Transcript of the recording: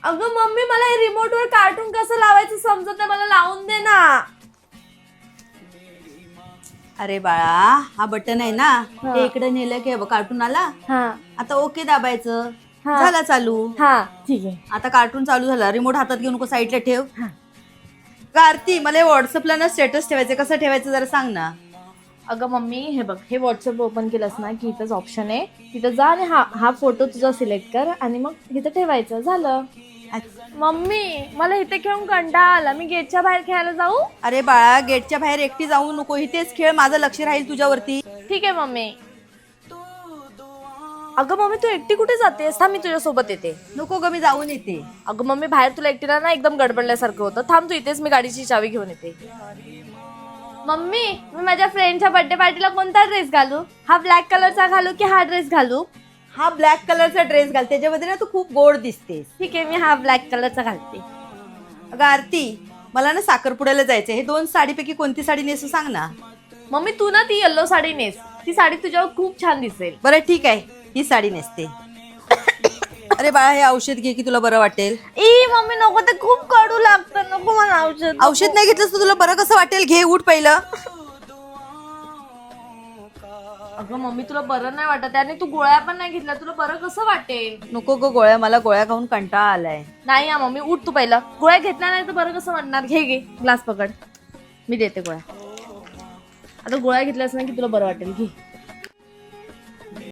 अगं मम्मी मला हे रिमोट वर कार्टून कसं लावायचं समजत नाही, मला लावून दे ना. अरे बाळा, हा बटन आहे ना, ते इकडे नेलं की कार्टून आला. आता ओके दाबायचं, झाला चालू. हा ठीक आहे. आता कार्टून चालू झाला. रिमोट हातात घेऊन नको, साईडला ठेव. का आरती, मला व्हॉट्सअपला ना स्टेटस ठेवायचं, कसं ठेवायचं जरा सांग ना. अगं मम्मी हे बघ, हे व्हॉट्सअप ओपन केलंस ना की इथंच ऑप्शन आहे, तिथं जा आणि हा फोटो तुझा सिलेक्ट कर आणि मग इथं ठेवायचं, झालं. मम्मी मला इथे खेळून कंटाळा आला, मी गेटच्या बाहेर खेळायला जाऊ? अरे बाळा, गेटच्या बाहेर एकटी जाऊ नको, इथेच खेळ, माझं लक्ष राहील तुझ्यावरती. ठीक आहे मम्मी. अगं मम्मी तू एकटी कुठे जातेस? थांब मी तुझ्या सोबत येते. नको ग, मी जाऊन येते. अगं मम्मी बाहेर तुला एकटीला ना एकदम गडबडल्यासारखं होतं, थांब तू इथेच, मी गाडीची चावी घेऊन येते. मम्मी मी माझ्या फ्रेंडच्या बर्थडे पार्टीला कोणता ड्रेस घालू? हा ब्लॅक कलरचा घालू की हा ड्रेस घालू? हा ब्लॅक कलरचा ड्रेस घाल, त्याच्यामध्ये ना तू खूप गोड दिसतेस. ठीक आहे, मी हा ब्लॅक कलरचा घालते. अगं आरती, मला ना साखरपुड्याला जायचंय, हे 2 साडीपैकी कोणती साडी नेसू सांग ना. मम्मी तू ना ती येल्लो साडी नेस, ती साडी तुझ्यावर खूप छान दिसेल. बरं ठीक आहे, ही साडी नेसते. अरे बाळा, हे औषध घे की तुला बरं वाटेल. ई मम्मी नको, ते खूप कडू लागतं, नको मला औषध. औषध नाही घेतलंस तर तुला बरं कसं वाटेल? घे, उठ पहिलं. अगं मम्मी तुला बरं नाही वाटत आणि तू गोळ्या पण नाही घेतल्या, तुला बरं कसं वाटेल? नको ग गोळ्या, मला गोळ्या खाऊन कंटाळा आलाय. नाही हा मम्मी, उठ तू पहिलं. गोळ्या घेतल्या नाही तर बरं कसं वाटणार? घे ग्लास पकड, मी देते गोळ्या. आता गोळ्या घेतल्यास ना की तुला बरं वाटेल, घे.